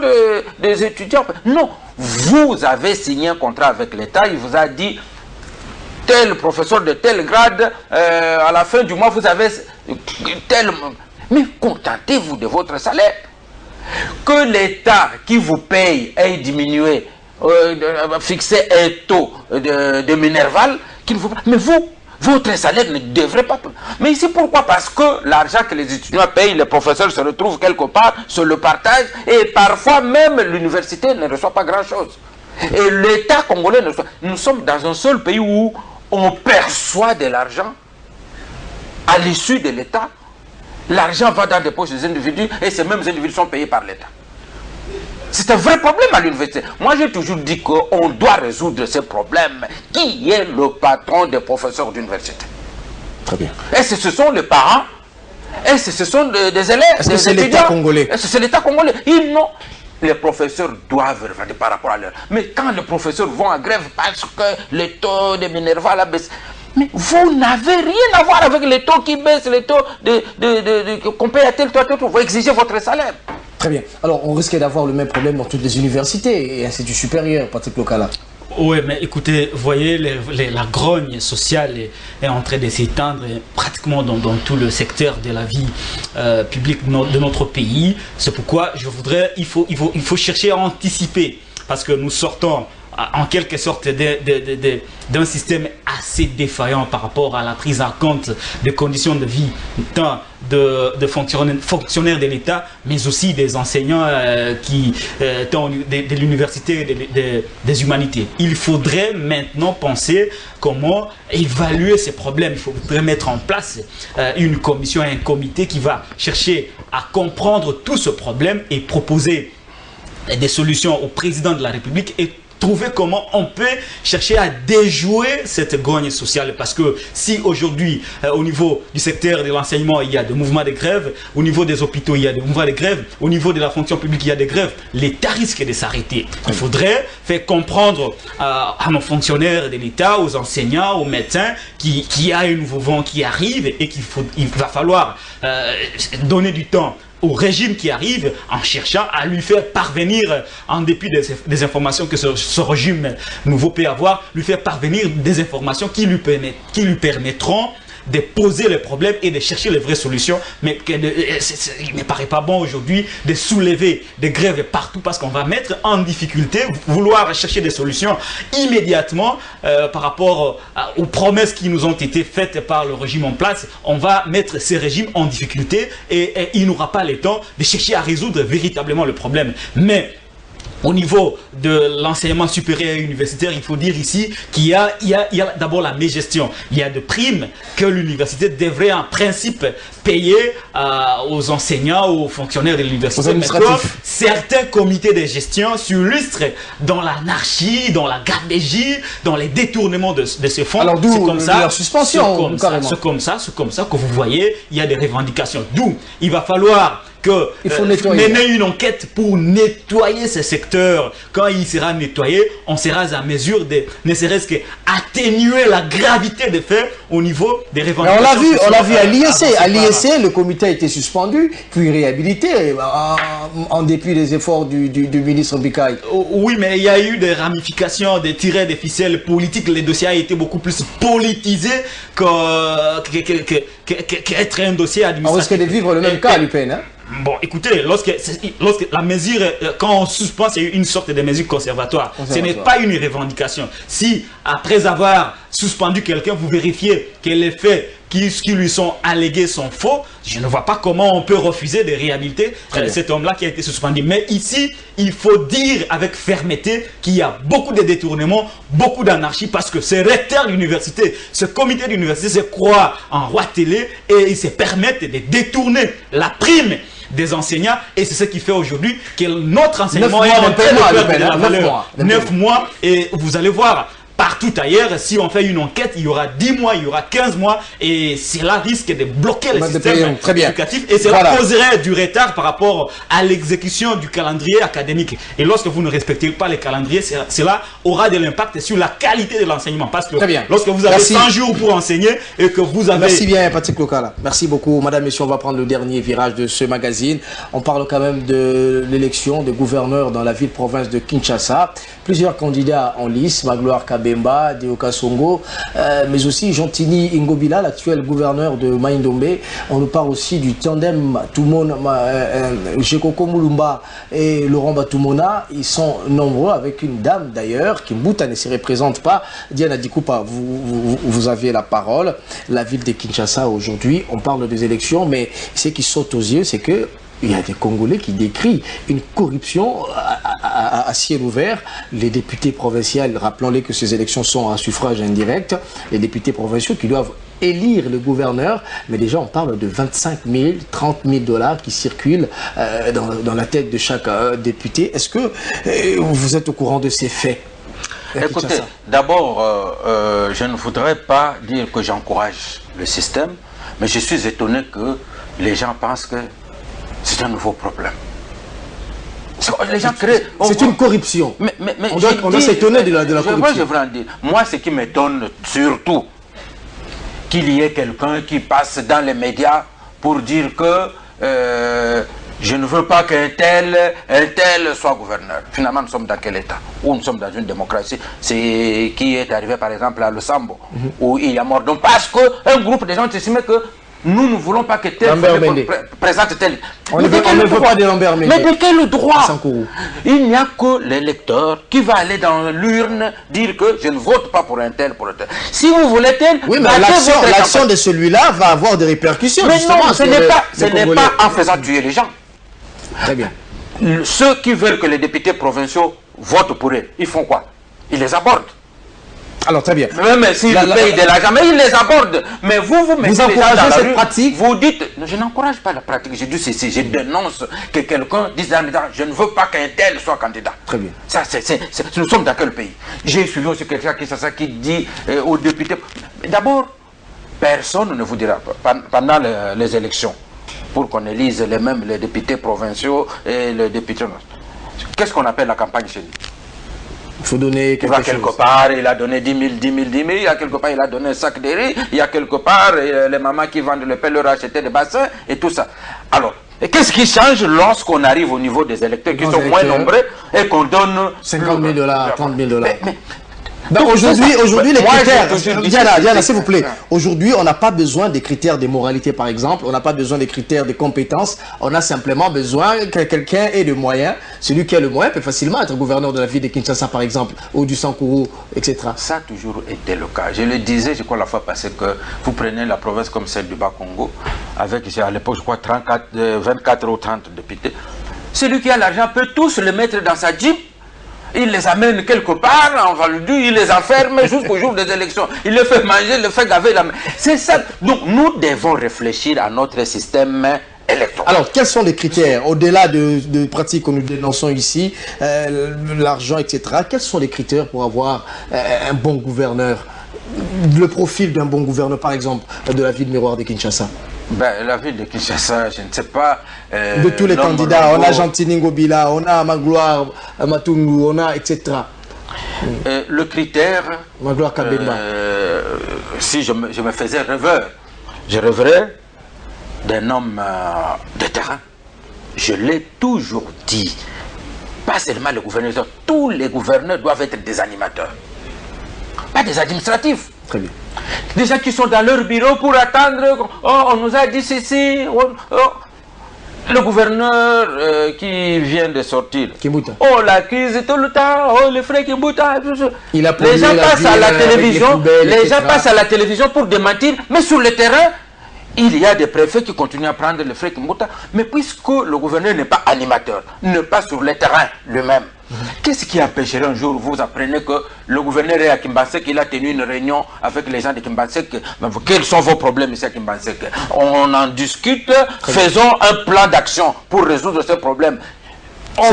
des étudiants... Non, vous avez signé un contrat avec l'État, il vous a dit, tel professeur de tel grade, à la fin du mois, vous avez tel... Mais contentez-vous de votre salaire. Que l'État qui vous paye ait diminué, fixé un taux de minerval, mais vous, votre salaire ne devrait pas... Mais ici, pourquoi? Parce que l'argent que les étudiants payent, les professeurs se retrouvent quelque part, se le partagent, et parfois même l'université ne reçoit pas grand-chose. Et l'État congolais ne reçoit... Nous sommes dans un seul pays où on perçoit de l'argent à l'issue de l'État. L'argent va dans des poches des individus, et ces mêmes individus sont payés par l'État. C'est un vrai problème à l'université. Moi, j'ai toujours dit qu'on doit résoudre ce problème. Qui est le patron des professeurs d'université? Très bien. Est-ce que ce sont les parents? Est-ce que ce sont des élèves? Est-ce que c'est l'État congolais? Est-ce que c'est l'État congolais? Ils n'ont... Les professeurs doivent revenir par rapport à l'heure. Mais quand les professeurs vont en grève parce que le taux de minerval a baissé, mais vous n'avez rien à voir avec les taux qui baissent, les taux qu'on paye à tel taux, vous exigez votre salaire. Très bien. Alors, on risque d'avoir le même problème dans toutes les universités et instituts supérieurs, Patrick Lokala. Oui, mais écoutez, vous voyez, la grogne sociale est en train de s'étendre pratiquement dans tout le secteur de la vie publique de notre pays. C'est pourquoi il faut chercher à anticiper, parce que nous sortons en quelque sorte d'un système assez défaillant par rapport à la prise en compte des conditions de vie tant de fonctionnaires de l'État, mais aussi des enseignants tant de l'université des humanités. Il faudrait maintenant penser comment évaluer ces problèmes. Il faudrait mettre en place une commission, un comité qui va chercher à comprendre tout ce problème et proposer des solutions au président de la République et trouver comment on peut chercher à déjouer cette grogne sociale. Parce que si aujourd'hui, au niveau du secteur de l'enseignement, il y a des mouvements de grève, au niveau des hôpitaux, il y a des mouvements de grève, au niveau de la fonction publique, il y a des grèves, l'État risque de s'arrêter. Il faudrait faire comprendre à nos fonctionnaires de l'État, aux enseignants, aux médecins, qu'il y a un nouveau vent qui arrive et qu'il va falloir donner du temps au régime qui arrive en cherchant à lui faire parvenir, en dépit des informations que ce régime nouveau peut avoir, lui faire parvenir des informations qui lui permettront de poser les problèmes et de chercher les vraies solutions. Mais il ne paraît pas bon aujourd'hui de soulever des grèves partout parce qu'on va mettre en difficulté, vouloir chercher des solutions immédiatement par rapport aux promesses qui nous ont été faites par le régime en place. On va mettre ces régimes en difficulté et il n'aura pas le temps de chercher à résoudre véritablement le problème. Mais au niveau de l'enseignement supérieur et universitaire, il faut dire ici qu'il y a d'abord la mégestion. Il y a des primes que l'université devrait en principe payer aux enseignants, aux fonctionnaires de l'université. Certains comités de gestion s'illustrent dans l'anarchie, dans la gabegie, dans les détournements de ces fonds. Alors d'où leur suspension, carrément. C'est comme ça que vous voyez, il y a des revendications. D'où il va falloir mener une enquête pour nettoyer ce secteur. Quand il sera nettoyé, on sera à mesure de, ne serait-ce qu'atténuer la gravité des faits au niveau des revendications. On l'a vu à l'IEC. À l'IEC, le comité a été suspendu, puis réhabilité, en dépit des efforts du ministre Bikaï. Oui, mais il y a eu des ramifications, des tirets des ficelles politiques. Le dossier a été beaucoup plus politisé qu'être un dossier administratif. On risque de vivre le même cas à l'UPN, hein? Bon, écoutez, lorsque la mesure, quand on suspend, c'est une sorte de mesure conservatoire. Ce n'est pas une revendication. Si, après avoir suspendu quelqu'un, vous vérifiez que les faits qui lui sont allégués sont faux, je ne vois pas comment on peut refuser de réhabiliter cet homme-là qui a été suspendu. Mais ici, il faut dire avec fermeté qu'il y a beaucoup de détournements, beaucoup d'anarchie, parce que ce recteur d'université, ce comité d'université se croit en roi télé et ils se permettent de détourner la prime des enseignants, et c'est ce qui fait aujourd'hui que notre enseignement est en train de perdre de la valeur. 9 mois, et vous allez voir, partout ailleurs, si on fait une enquête, il y aura 10 mois, il y aura 15 mois, et cela risque de bloquer le système éducatif, et cela causerait du retard par rapport à l'exécution du calendrier académique. Et lorsque vous ne respectez pas les calendriers, cela aura de l'impact sur la qualité de l'enseignement. Parce que lorsque vous avez 100 jours pour enseigner et que vous avez... Merci bien, Patrick Lokala. Merci beaucoup. Madame, messieurs, on va prendre le dernier virage de ce magazine. On parle quand même de l'élection de gouverneur dans la ville-province de Kinshasa. Plusieurs candidats en lice, Magloire Kabemba, Deoka Songo, mais aussi Jantini Ingobila, l'actuel gouverneur de Maïndombe. On nous parle aussi du tandem Jekoko Mulumba et Laurent Batumona. Ils sont nombreux, avec une dame d'ailleurs, qui Mbouta ne se représente pas. Diana Dikoupa, vous avez la parole. La ville de Kinshasa aujourd'hui, on parle des élections, mais ce qui saute aux yeux, c'est que il y a des Congolais qui décrient une corruption à ciel ouvert. Les députés provinciaux, rappelons-les que ces élections sont à suffrage indirect, les députés provinciaux qui doivent élire le gouverneur, mais déjà on parle de 25 000, 30 000 dollars qui circulent dans la tête de chaque député. Est-ce que vous êtes au courant de ces faits? Écoutez, d'abord, je ne voudrais pas dire que j'encourage le système, mais je suis étonné que les gens pensent que c'est un nouveau problème. Les gens créent... C'est une corruption. Mais on doit s'étonner de la corruption. Je veux en dire. Moi, ce qui m'étonne surtout, qu'il y ait quelqu'un qui passe dans les médias pour dire que je ne veux pas qu'un tel soit gouverneur. Finalement, nous sommes dans quel état? Où nous sommes dans une démocratie. C'est qui est arrivé par exemple à Lusambo, où il y a mort. Donc parce qu'un groupe de gens estiment que nous ne voulons pas que tel présente tel. On ne veut pas de Lambert Mende. Mais de quel droit? Il n'y a que l'électeur qui va aller dans l'urne dire que je ne vote pas pour un tel, pour un tel. Si vous voulez tel, oui, mais l'action de celui-là va avoir des répercussions. Mais non, ce n'est pas en faisant tuer les gens. Très bien. Ceux qui veulent que les députés provinciaux votent pour eux, ils font quoi? Ils les abordent. Alors très bien. Mais s'ils payent de l'argent, mais ils les abordent. Mais vous mettez encouragez cette pratique? Vous dites, je n'encourage pas la pratique, je dis ceci, je dénonce que quelqu'un dise je ne veux pas qu'un tel soit candidat. Très bien. Ça, nous sommes dans quel pays? J'ai suivi aussi quelqu'un qui dit aux députés, d'abord, personne ne vous dira pendant les élections, pour qu'on élise les députés provinciaux et les députés. Qu'est-ce qu'on appelle la campagne chez nous? Il faut donner quelque chose. Quelque part, il a donné 10 000, 10 000, 10 000. Il y a quelque part, il a donné un sac de riz. Il y a quelque part, les mamans qui vendent le pain leur achetaient des bassins et tout ça. Alors, qu'est-ce qui change lorsqu'on arrive au niveau des électeurs qui sont moins nombreux et qu'on donne 50 000 $, 30 000 $. Aujourd'hui, les critères, Diana, s'il vous plaît, aujourd'hui, on n'a pas besoin des critères de moralité, par exemple, on n'a pas besoin des critères de compétences, on a simplement besoin que quelqu'un ait des moyens. Celui qui a le moyen peut facilement être gouverneur de la ville de Kinshasa, par exemple, ou du Sankourou, etc. Ça a toujours été le cas. Je le disais, je crois, la fois passée, que vous prenez la province comme celle du Bas-Congo, avec, à l'époque, je crois, 24 ou 30 députés. Celui qui a l'argent peut tous le mettre dans sa jeep. Il les amène quelque part, en Valoudou, il les enferme jusqu'au jour des élections. Il les fait manger, il les fait gaver la main. C'est ça. Donc nous devons réfléchir à notre système électoral. Alors, quels sont les critères, au-delà de pratiques que nous dénonçons ici, l'argent, etc., quels sont les critères pour avoir un bon gouverneur? Le profil d'un bon gouverneur, par exemple, de la ville miroir de Kinshasa? La ville de Kinshasa, je ne sais pas. De tous les candidats, on a Gentini Ngobila, on a Magloire Matungu, on a etc. Le critère, Magloire Kabemba. Si je me faisais rêveur, je rêverais d'un homme de terrain. Je l'ai toujours dit. Pas seulement le gouverneur, tous les gouverneurs doivent être des animateurs. Pas des administratifs. Très bien. Des gens qui sont dans leur bureau pour attendre. Oh, on nous a dit ceci. Le gouverneur qui vient de sortir. Kimbuta. Oh, la crise tout le temps. Oh, le frère Kimbuta. Les gens passent à la télévision. Les gens passent à la télévision pour démentir. Mais sur le terrain, il y a des préfets qui continuent à prendre le frère Kimbuta. Mais puisque le gouverneur n'est pas animateur, n'est pas sur le terrain lui-même, qu'est-ce qui empêcherait un jour, vous apprenez que le gouverneur est à Kimbasek, il a tenu une réunion avec les gens de Kimbasek, quels sont vos problèmes ici à Kimbasek? On en discute, faisons un plan d'action pour résoudre ces problèmes. On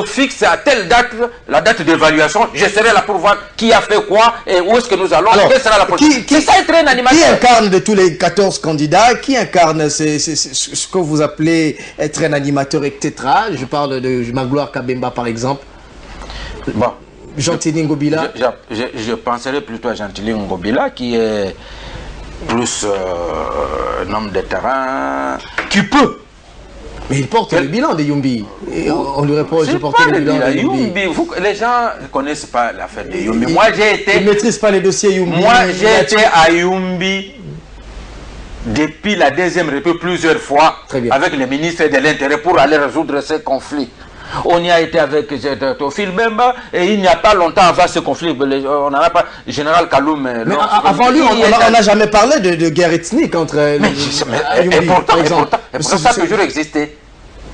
fixe à telle date, la date d'évaluation, je serai là pour voir qui a fait quoi et où est-ce que nous allons. Alors, quelle sera la prochaine. C'est ça être un animateur. Qui incarne de tous les 14 candidats, qui incarne ce que vous appelez être un animateur, etc. Je parle de Magloire Kabemba par exemple. Bon. Gentini Ngobila. Je penserais plutôt à Gentini Ngobila qui est plus un homme de terrain qui peut. Mais il porte le bilan de Yumbi. Et on lui reproche de porter le bilan de Yumbi. Les gens ne connaissent pas l'affaire de Yumbi. Moi, j'ai été. Ils ne maîtrisent pas les dossiers Yumbi. Moi, j'ai été à Yumbi depuis la Deuxième République plusieurs fois avec le ministre de l'Intérieur pour aller résoudre ces conflits. On y a été avec Tofil Bemba et il n'y a pas longtemps avant ce conflit, on n'en a pas. Général Kaloum. Mais avant lui, on n'a jamais parlé de guerre ethnique entre Yumbi, par exemple. C'est ça a toujours existé.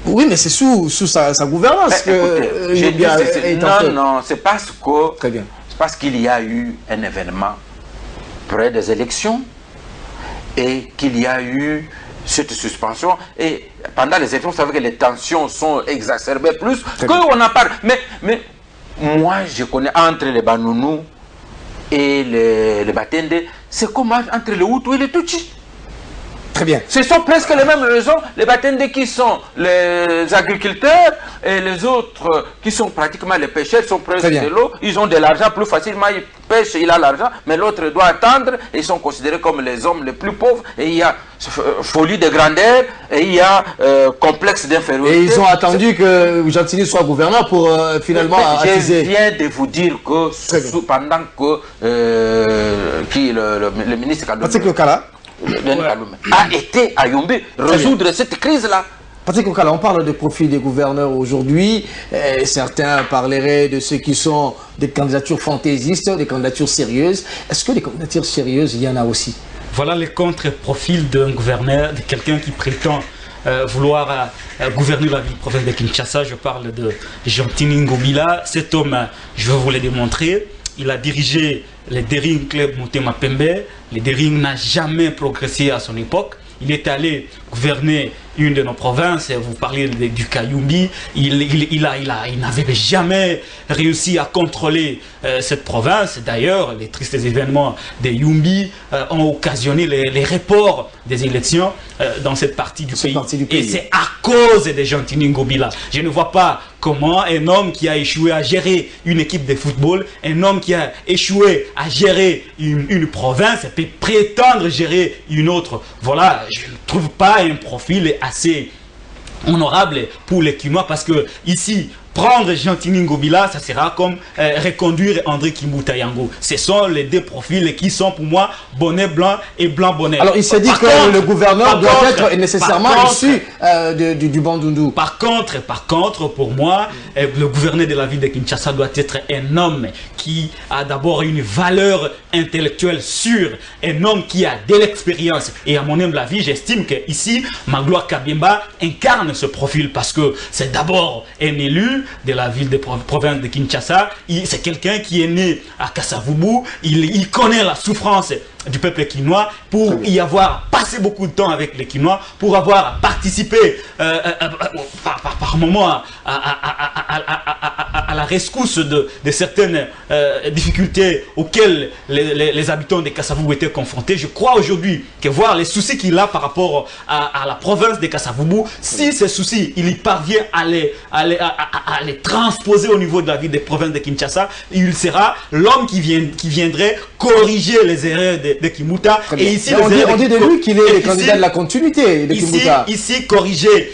Oui, mais c'est sous sa gouvernance que Yumbi est non, c'est parce que. Très bien. C'est parce qu'il y a eu un événement près des élections et qu'il y a eu cette suspension et pendant les élections, vous savez que les tensions sont exacerbées plus qu'on en parle. Mais moi, je connais entre les Banounous et les Batende, c'est comme entre les Hutus et les Tutsis. Très bien. Ce sont presque les mêmes raisons. Les Batende qui sont les agriculteurs, et les autres qui sont pratiquement les pêcheurs sont près de l'eau, ils ont de l'argent plus facilement, ils pêchent, il a l'argent, mais l'autre doit attendre, et ils sont considérés comme les hommes les plus pauvres, et il y a folie de grandeur, et il y a complexe d'infériorité. Et ils ont attendu que Gentini soit gouverneur pour finalement attiser. Je viens de vous dire que pendant que le ministre Kaloumé a été à Yombe résoudre cette crise-là. Patrick Okala, on parle de profil des gouverneurs aujourd'hui. Certains parleraient de ceux qui sont des candidatures fantaisistes, des candidatures sérieuses. Est-ce que des candidatures sérieuses, il y en a aussi? Voilà les contre-profils d'un gouverneur, de quelqu'un qui prétend vouloir gouverner la ville-province de Kinshasa. Je parle de Gentini Ngobila. Cet homme, je vais vous le démontrer. Il a dirigé les Dering Club Motema Pembe. Les Dering n'a jamais progressé à son époque. Il est allé gouverner une de nos provinces, vous parlez du Kayumbi, il n'avait jamais réussi à contrôler cette province. D'ailleurs, les tristes événements des Yumbi ont occasionné les reports des élections dans cette partie du pays. Et c'est à cause de Gentini Ngobila. Je ne vois pas comment un homme qui a échoué à gérer une équipe de football, un homme qui a échoué à gérer une province peut prétendre gérer une autre. Voilà, je ne trouve pas un profil assez honorable pour les Kinois, parce que ici, prendre Gentini Ngobila, ça sera comme reconduire André Kimbuta Yango. Ce sont les deux profils qui sont pour moi bonnet blanc et blanc bonnet. Alors il s'est dit que le gouverneur doit être nécessairement issu du Bandundu. Par contre, pour moi, le gouverneur de la ville de Kinshasa doit être un homme qui a d'abord une valeur intellectuelle sûre, un homme qui a de l'expérience. Et à mon humble avis, j'estime que ici, Magloire Kabemba incarne ce profil, parce que c'est d'abord un élu de la ville de province de Kinshasa. C'est quelqu'un qui est né à Kasavubu. Il connaît la souffrance du peuple quinois, pour y avoir passé beaucoup de temps avec les Quinois, pour avoir participé par moment à la rescousse de certaines difficultés auxquelles les habitants de Kasavubu étaient confrontés. Je crois aujourd'hui que voir les soucis qu'il a par rapport à la province de Kasavubu, si ces soucis, il y parvient à les transposer au niveau de la ville des provinces de Kinshasa, il sera l'homme qui viendrait corriger les erreurs de Kimbuta. Et ici, on dit de lui qu'il est le candidat de la continuité de Kimbuta. Ici, corriger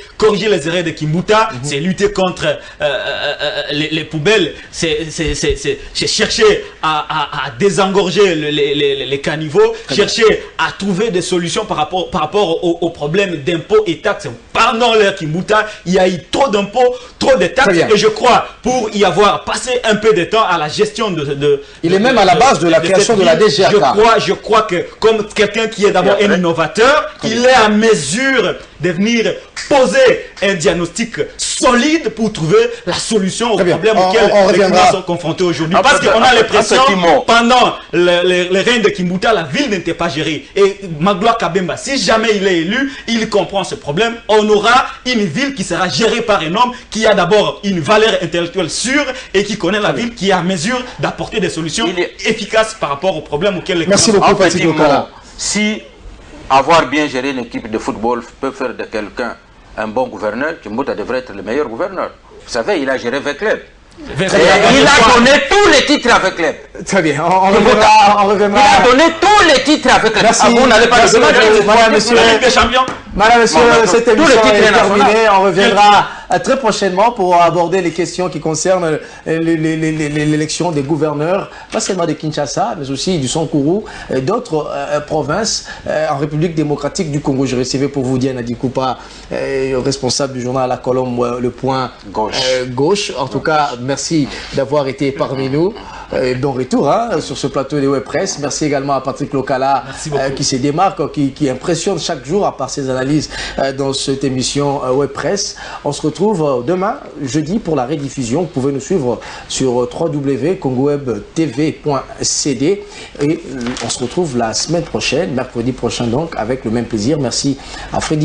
les erreurs de Kimbuta, c'est lutter contre les poubelles, c'est chercher à désengorger les caniveaux, chercher à trouver des solutions par rapport aux problèmes d'impôts et taxes. Pendant l'ère Kimbuta, il y a eu trop d'impôts, trop de taxes, et je crois, pour y avoir passé un peu de temps à la gestion il est même à la base de la création de la DGAK. Je crois que comme quelqu'un qui est d'abord un innovateur, il est à mesure de venir poser un diagnostic solide pour trouver la solution aux problèmes auxquels les Kinois sont confrontés aujourd'hui. Parce qu'on a l'impression, pendant les règnes de Kimbuta, la ville n'était pas gérée. Et Magloire Kabemba, si jamais il est élu, il comprend ce problème. On aura une ville qui sera gérée par un homme qui a d'abord une valeur intellectuelle sûre et qui connaît la ville, qui est à mesure d'apporter des solutions efficaces par rapport aux problèmes auxquels les Kinois sont confrontés. Merci beaucoup, Patrick Okala. Si avoir bien géré une équipe de football peut faire de quelqu'un un bon gouverneur, Kimbuta devrait être le meilleur gouverneur. Vous savez, il a géré 20 clubs. Il a donné tous les titres avec club. Très bien, on reviendra. Il a donné tous les titres avec club. Merci. Madame, monsieur, cette émission est terminée. On reviendra très prochainement pour aborder les questions qui concernent l'élection des gouverneurs, pas seulement de Kinshasa, mais aussi du Sankuru et d'autres provinces en République démocratique du Congo. Je recevais pour vous Diana Dikoupa, responsable du journal La Colombe, Le Point Gauche. En tout cas, merci d'avoir été parmi nous. Bon retour sur ce plateau de Web Presse. Merci également à Patrick Okala qui se démarque, qui impressionne chaque jour à part ses analyses dans cette émission Web Presse. On se retrouve demain, jeudi, pour la rediffusion. Vous pouvez nous suivre sur www.congowebtv.cd et on se retrouve la semaine prochaine, mercredi prochain donc, avec le même plaisir. Merci à Frédéric.